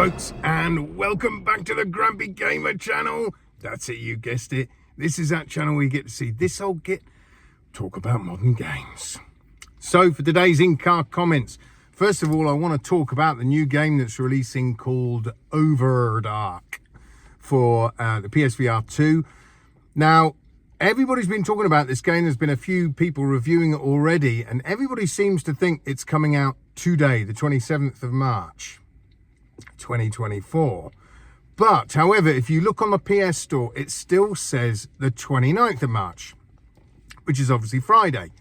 folks, and welcome back to the Grumpy Gamer channel. That's it, you guessed it. This is that channel where you get to see this old git talk about modern games. So for today's in-car comments, first of all, I want to talk about the new game that's releasing called Ovrdark for the PSVR2. Now, everybody's been talking about this game. There's been a few people reviewing it already, and everybody seems to think it's coming out today, the 27th of March. 2024. But however, if you look on the PS Store, it still says the 29th of March, which is obviously Friday.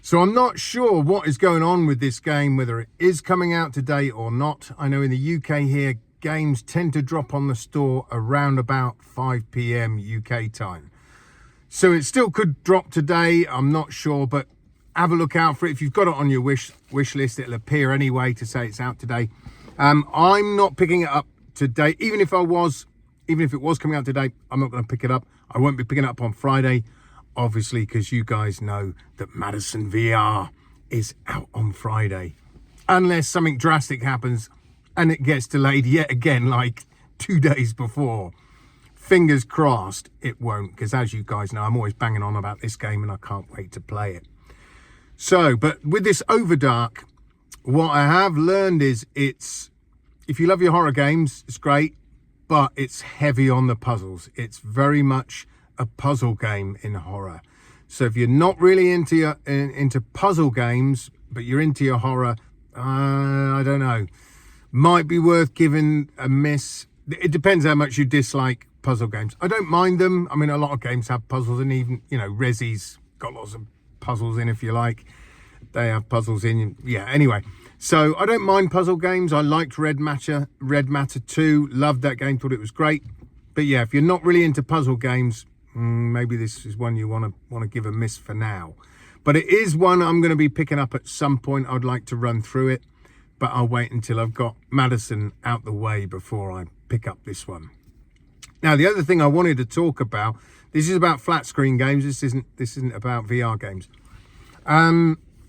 So I'm not sure what is going on with this game, whether it is coming out today or not. I know in the UK here, games tend to drop on the store around about 5 PM UK time. So it still could drop today, I'm not sure, but have a look out for it. If you've got it on your wish list, it'll appear anyway to say it's out today. I'm not picking it up today. Even if it was coming out today, I'm not going to pick it up. I won't be picking it up on Friday, obviously, because you guys know that Madison VR is out on Friday. Unless something drastic happens and it gets delayed yet again, like 2 days before. Fingers crossed it won't, because as you guys know, I'm always banging on about this game and I can't wait to play it. So, but with this Ovrdark, what I have learned is if you love your horror games, it's great, but it's heavy on the puzzles. It's very much a puzzle game in horror. So if you're not really into puzzle games, but you're into your horror, I don't know, might be worth giving a miss. It depends how much you dislike puzzle games. I don't mind them. I mean, a lot of games have puzzles, and even, you know, Resi's got lots of puzzles in, if you like. They have puzzles in, yeah, anyway. So I don't mind puzzle games. I liked Red Matter 2, loved that game, thought it was great. But yeah, if you're not really into puzzle games, maybe this is one you want to give a miss for now. But it is one I'm going to be picking up at some point. I'd like to run through it, but I'll wait until I've got Madison out the way before I pick up this one. Now, the other thing I wanted to talk about, this is about flat screen games. This isn't about VR games.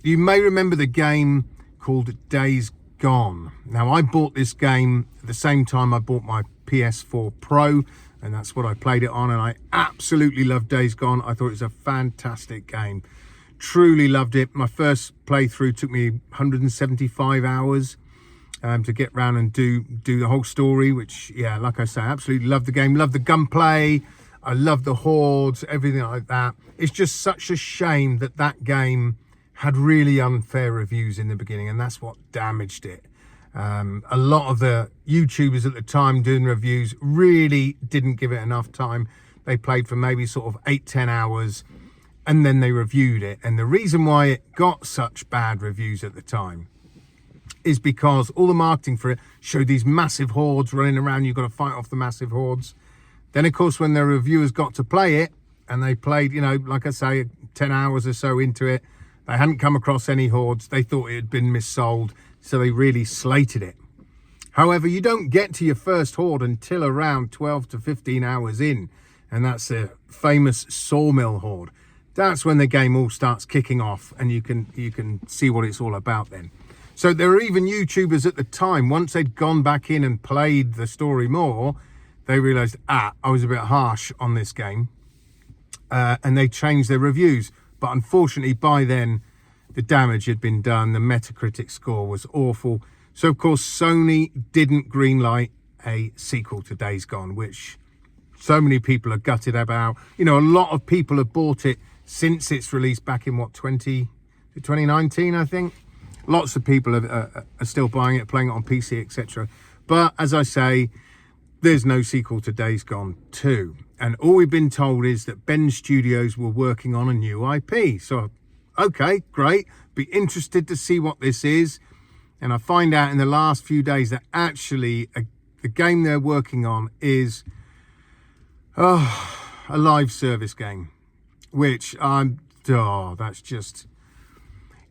You may remember the game called Days Gone. Now, I bought this game at the same time I bought my PS4 Pro, and that's what I played it on, and I absolutely loved Days Gone. I thought it was a fantastic game. Truly loved it. My first playthrough took me 175 hours to get round and do the whole story, which, yeah, like I say, I absolutely loved the game. Loved the gunplay. I loved the hordes, everything like that. It's just such a shame that that game had really unfair reviews in the beginning, and that's what damaged it. A lot of the YouTubers at the time doing reviews really didn't give it enough time. They played for maybe sort of 8-10 hours and then they reviewed it. And the reason why it got such bad reviews at the time is because all the marketing for it showed these massive hordes running around. You've got to fight off the massive hordes. Then, of course, when the reviewers got to play it and they played, you know, like I say, 10 hours or so into it, they hadn't come across any hordes. They thought it had been missold, so they really slated it. However, you don't get to your first horde until around 12 to 15 hours in, and that's a famous sawmill horde. That's when the game all starts kicking off, and you can see what it's all about then. So there were even YouTubers at the time, once they'd gone back in and played the story more, they realised, I was a bit harsh on this game, and they changed their reviews. But unfortunately, by then, the damage had been done. The Metacritic score was awful. So, of course, Sony didn't greenlight a sequel to Days Gone, which so many people are gutted about. You know, a lot of people have bought it since its release back in, 2019, I think. Lots of people are still buying it, playing it on PC, etc. But, as I say, there's no sequel to Days Gone 2. And all we've been told is that Ben Studios were working on a new IP. So, okay, great. Be interested to see what this is. And I find out in the last few days that actually the game they're working on is a live service game. Which that's just,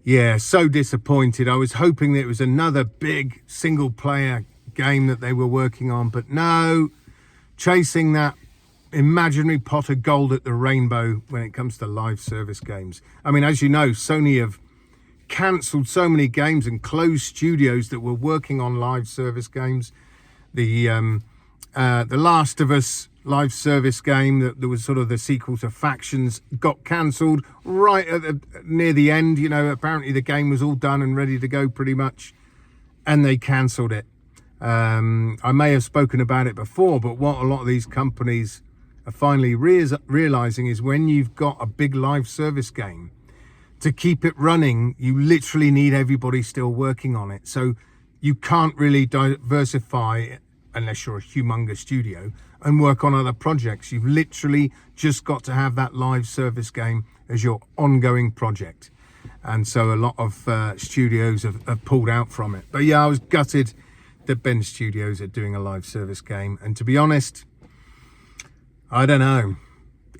yeah, so disappointed. I was hoping that it was another big single player game that they were working on. But no, chasing that imaginary pot of gold at the rainbow when it comes to live service games. I mean, as you know, Sony have cancelled so many games and closed studios that were working on live service games The Last of Us live service game that there was sort of the sequel to Factions got cancelled right at near the end. You know, apparently the game was all done and ready to go pretty much, and they cancelled it. I may have spoken about it before, but what a lot of these companies are finally realizing is when you've got a big live service game, to keep it running, you literally need everybody still working on it. So you can't really diversify unless you're a humongous studio and work on other projects. You've literally just got to have that live service game as your ongoing project. And so a lot of studios have pulled out from it. But yeah, I was gutted that Ben Studios are doing a live service game. And to be honest, I don't know.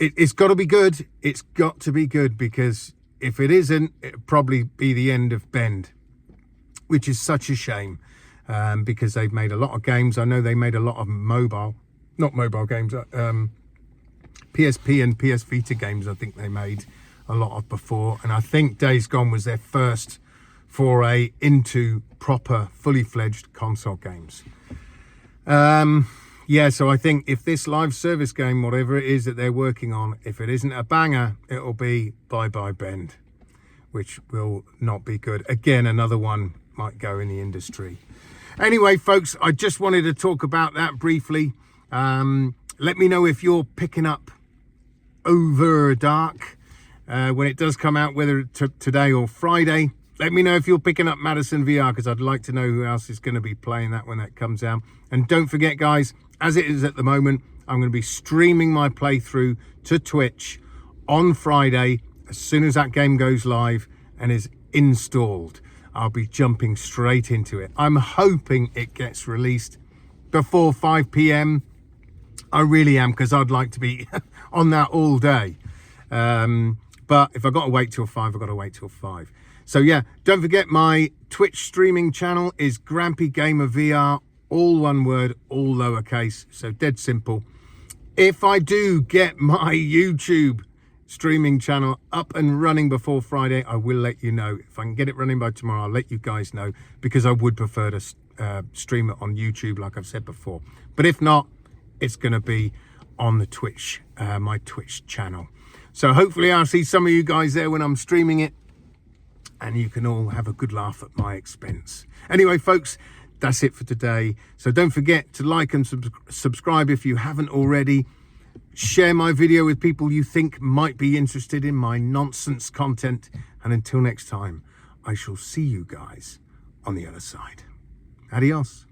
It's got to be good. It's got to be good, because if it isn't, it'll probably be the end of Bend, which is such a shame, because they've made a lot of games. I know they made a lot of not mobile games, PSP and PS Vita games. I think they made a lot of before. And I think Days Gone was their first foray into proper, fully fledged console games. Yeah, so I think if this live service game, whatever it is that they're working on, if it isn't a banger, it'll be bye-bye Bend, which will not be good. Again, another one might go in the industry. Anyway, folks, I just wanted to talk about that briefly. Let me know if you're picking up Ovrdark when it does come out, whether today or Friday. Let me know if you're picking up Madison VR, because I'd like to know who else is going to be playing that when that comes out. And don't forget, guys, as it is at the moment, I'm going to be streaming my playthrough to Twitch on Friday. As soon as that game goes live and is installed, I'll be jumping straight into it. I'm hoping it gets released before 5 p.m. I really am, because I'd like to be on that all day. But if I've got to wait till 5, I've got to wait till 5. So yeah, don't forget my Twitch streaming channel is Grampy Gamer VR, all one word, all lowercase, so dead simple. If I do get my YouTube streaming channel up and running before Friday, I will let you know. If I can get it running by tomorrow, I'll let you guys know, because I would prefer to stream it on YouTube, like I've said before. But if not, it's going to be on the Twitch, my Twitch channel. So hopefully I'll see some of you guys there when I'm streaming it, and you can all have a good laugh at my expense. Anyway, folks, that's it for today. So don't forget to like and subscribe if you haven't already. Share my video with people you think might be interested in my nonsense content. And until next time, I shall see you guys on the other side. Adios.